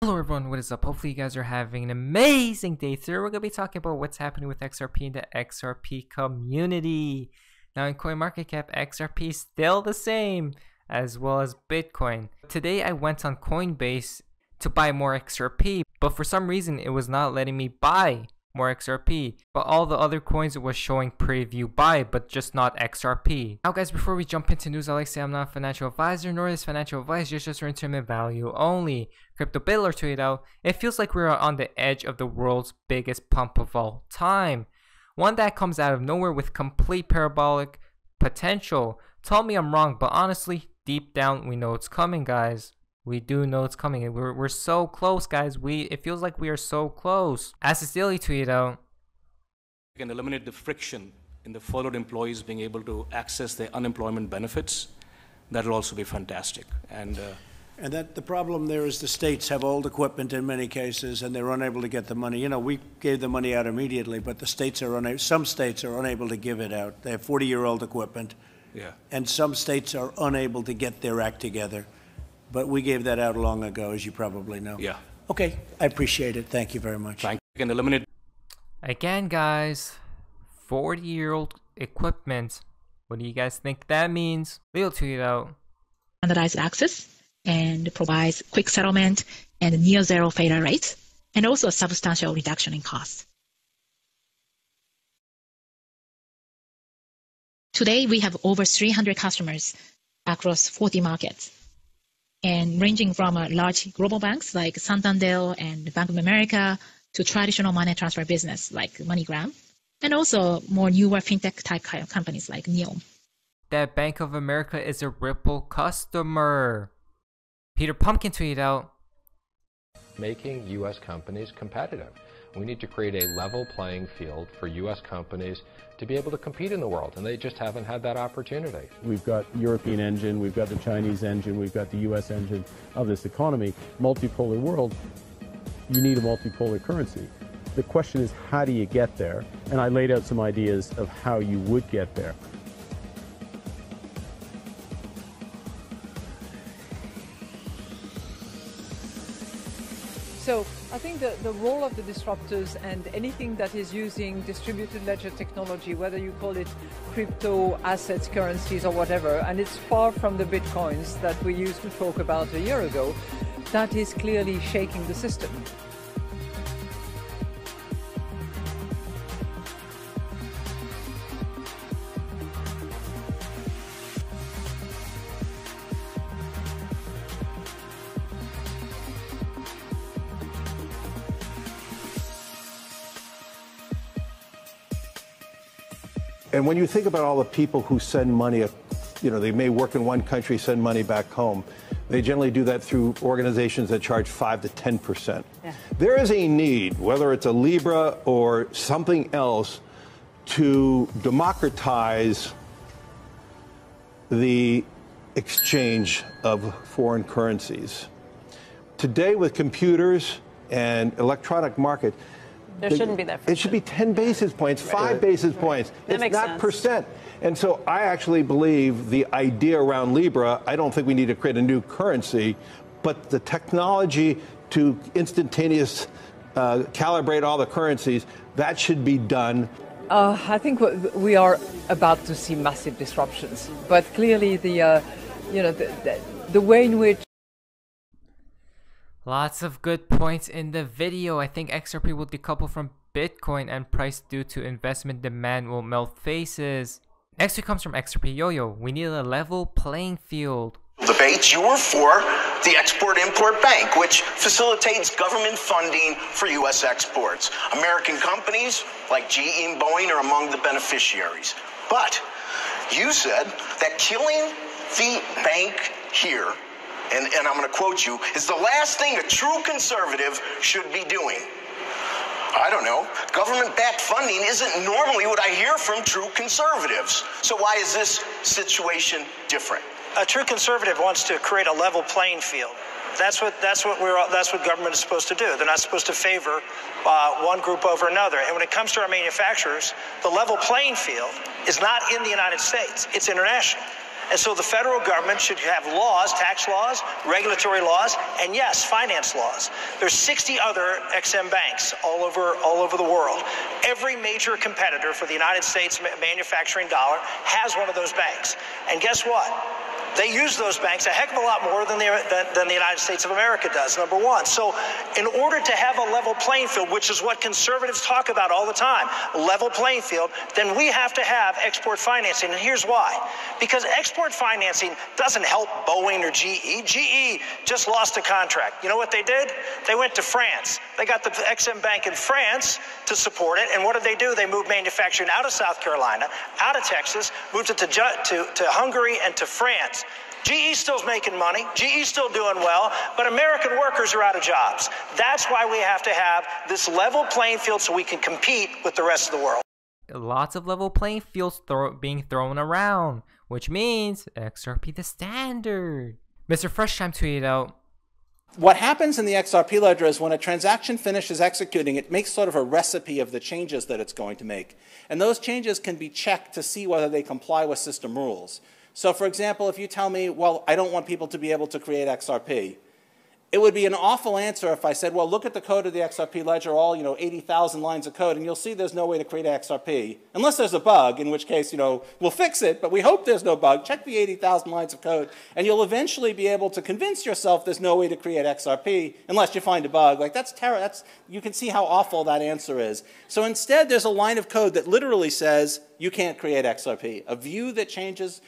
Hello everyone, what is up? Hopefully you guys are having an amazing day. Today we're going to be talking about what's happening with XRP in the XRP community. Now in CoinMarketCap, XRP is still the same, as well as Bitcoin. Today I went on Coinbase to buy more XRP, but for some reason it was not letting me buy more XRP. But all the other coins it was showing preview buy, but just not XRP. Now guys, before we jump into news, I like to say I'm not a financial advisor, nor is financial advice, just for entertainment value only. Crypto Biddler tweeted out, "It feels like we're on the edge of the world's biggest pump of all time. One that comes out of nowhere with complete parabolic potential. Tell me I'm wrong, but honestly, deep down we know it's coming, guys. We do know it's coming. We're so close, guys. It feels like we are so close." As his daily tweeted out, "We can eliminate the friction in the furloughed employees being able to access their unemployment benefits. That'll also be fantastic." And that the problem there is the states have old equipment in many cases, and they're unable to get the money. You know, we gave the money out immediately, but the states are unable. Some states are unable to give it out. They have 40-year-old equipment, and some states are unable to get their act together. But we gave that out long ago, as you probably know. Yeah. Okay, I appreciate it. Thank you very much. Thank you. Can eliminate. Again, guys, 40-year-old equipment. What do you guys think that means? Leo tweeted out, "Standardized access and provides quick settlement and near zero failure rates, and also a substantial reduction in costs." Today, we have over 300 customers across 40 markets, and ranging from large global banks like Santander and Bank of America to traditional money transfer business like MoneyGram, and also more newer fintech type companies like Neom. That Bank of America is a Ripple customer. Peter Pumpkin tweeted out, "Making U.S. companies competitive. We need to create a level playing field for U.S. companies to be able to compete in the world, and they just haven't had that opportunity." We've got European engine, we've got the Chinese engine, we've got the U.S. engine of this economy. Multipolar world, you need a multipolar currency. The question is, how do you get there? And I laid out some ideas of how you would get there. So I think the role of the disruptors and anything that is using distributed ledger technology, whether you call it crypto assets, currencies or whatever, and it's far from the bitcoins that we used to talk about a year ago, that is clearly shaking the system. And when you think about all the people who send money, you know, they may work in one country, send money back home. They generally do that through organizations that charge 5 to 10%. Yeah. There is a need, whether it's a Libra or something else, to democratize the exchange of foreign currencies. Today, with computers and electronic market, there shouldn't be that. It should be 10 basis points, 5 basis points. That it's not percent. And so I actually believe the idea around Libra, I don't think we need to create a new currency, but the technology to instantaneous calibrate all the currencies, that should be done. I think we are about to see massive disruptions, but clearly the way in which. Lots of good points in the video. I think XRP will decouple from Bitcoin and price due to investment demand will melt faces. Next week comes from XRP Yo-Yo. "We need a level playing field." Debates, you were for the Export-Import Bank, which facilitates government funding for U.S. exports. American companies like GE and Boeing are among the beneficiaries. But you said that killing the bank here, and I'm going to quote you, is the last thing a true conservative should be doing. I don't know. Government-backed funding isn't normally what I hear from true conservatives. So why is this situation different? A true conservative wants to create a level playing field. That's what government is supposed to do. They're not supposed to favor one group over another. And when it comes to our manufacturers, the level playing field is not in the United States. It's international. And so the federal government should have laws, tax laws, regulatory laws, and yes, finance laws. There's 60 other XM banks all over the world. Every major competitor for the United States manufacturing dollar has one of those banks. And guess what? They use those banks a heck of a lot more than the United States of America does, number one. So in order to have a level playing field, which is what conservatives talk about all the time, a level playing field, then we have to have export financing. And here's why. Because export financing doesn't help Boeing or GE. GE just lost a contract. You know what they did? They went to France. They got the XM Bank in France to support it. And what did they do? They moved manufacturing out of South Carolina, out of Texas, moved it to Hungary and to France. GE's still making money, GE's still doing well, but American workers are out of jobs. That's why we have to have this level playing field so we can compete with the rest of the world. Lots of level playing fields being thrown around, which means XRP the standard. Mr. Freshtime tweeted out, what happens in the XRP ledger is when a transaction finishes executing, it makes sort of a recipe of the changes that it's going to make. And those changes can be checked to see whether they comply with system rules. So for example, if you tell me, well, I don't want people to be able to create XRP, it would be an awful answer if I said, well, look at the code of the XRP ledger, all 80,000 lines of code, and you'll see there's no way to create XRP, unless there's a bug, in which case, we'll fix it, but we hope there's no bug. Check the 80,000 lines of code, and you'll eventually be able to convince yourself there's no way to create XRP unless you find a bug. Like, that's terrible. You can see how awful that answer is. So instead, there's a line of code that literally says, you can't create XRP. A view that creates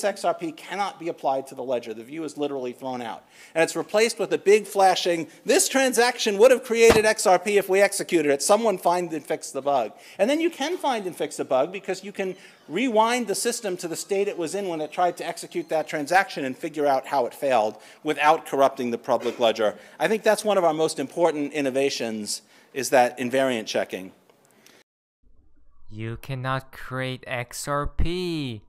XRP cannot be applied to the ledger. The view is literally thrown out. And it's replaced with a big flashing, this transaction would have created XRP if we executed it. Someone find and fix the bug. And then you can find and fix the bug because you can rewind the system to the state it was in when it tried to execute that transaction and figure out how it failed without corrupting the public ledger. I think that's one of our most important innovations, is that invariant checking. You cannot create XRP.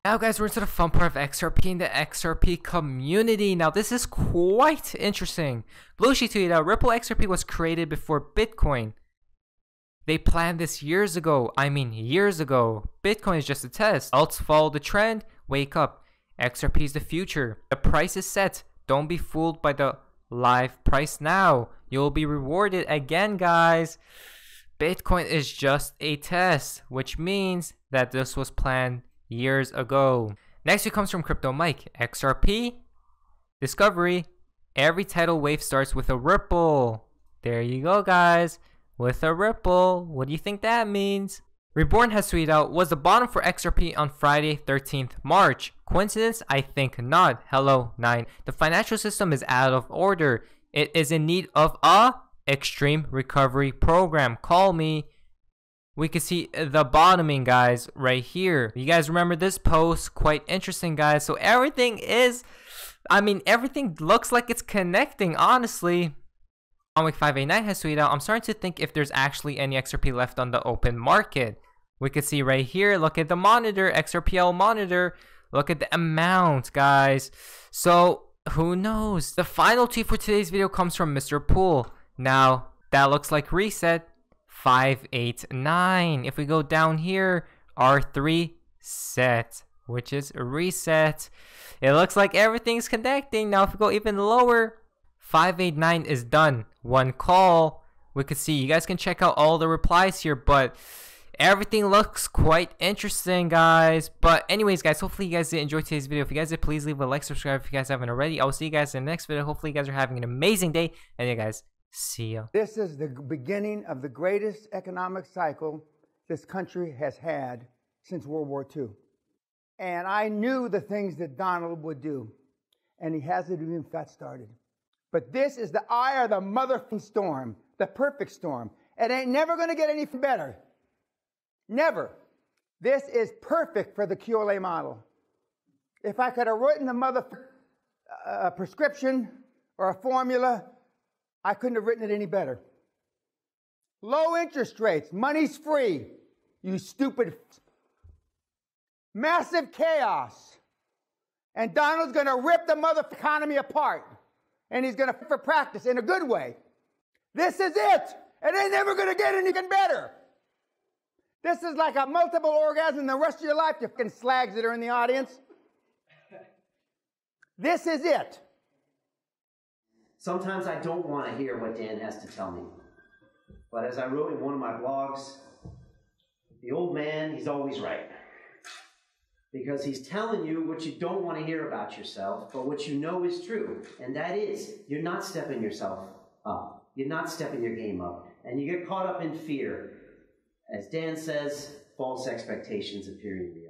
Now guys, we're into the fun part of XRP and the XRP community. Now this is quite interesting. Blueshy tweeted out, Ripple XRP was created before Bitcoin. They planned this years ago. I mean years ago. Bitcoin is just a test. Alts follow the trend. Wake up. XRP is the future. The price is set. Don't be fooled by the live price now. You'll be rewarded again, guys. Bitcoin is just a test, which means that this was planned years ago. Next, it comes from Crypto Mike. XRP discovery. Every tidal wave starts with a ripple. There you go, guys. With a ripple. What do you think that means? Reborn has tweeted out, was the bottom for XRP on Friday, 13th March. Coincidence? I think not. Hello, 9. The financial system is out of order. It is in need of a extreme recovery program. Call me. We can see the bottoming, guys, right here. You guys remember this post? Quite interesting, guys. So everything looks like it's connecting, honestly. Week 589 has tweeted out, I'm starting to think if there's actually any XRP left on the open market. We can see right here, look at the monitor, XRPL monitor. Look at the amount, guys. So who knows? The final tweet for today's video comes from Mr. Pool. Now, that looks like reset 589. If we go down here, R3 set, which is reset. It looks like everything's connecting. Now, if we go even lower, 589 is done. One call. We could see, you guys can check out all the replies here, but everything looks quite interesting, guys. But anyways, guys, hopefully you guys did enjoy today's video. If you guys did, please leave a like, subscribe if you guys haven't already. I will see you guys in the next video. Hopefully you guys are having an amazing day. And yeah, guys, see ya. This is the beginning of the greatest economic cycle this country has had since World War II. And I knew the things that Donald would do, and he hasn't even got started. But this is the eye of the motherfucking storm, the perfect storm. It ain't never going to get any better. Never. This is perfect for the QLA model. If I could have written a prescription or a formula, I couldn't have written it any better. Low interest rates, money's free, you stupid. Massive chaos. And Donald's going to rip the mother economy apart. And he's going to for practice in a good way. This is it. It ain't never going to get anything better. This is like a multiple orgasm the rest of your life, you fucking slags that are in the audience. This is it. Sometimes I don't want to hear what Dan has to tell me. But as I wrote in one of my blogs, the old man, he's always right. Because he's telling you what you don't want to hear about yourself, but what you know is true. And that is, you're not stepping yourself up. You're not stepping your game up. And you get caught up in fear. As Dan says, false expectations appearing real.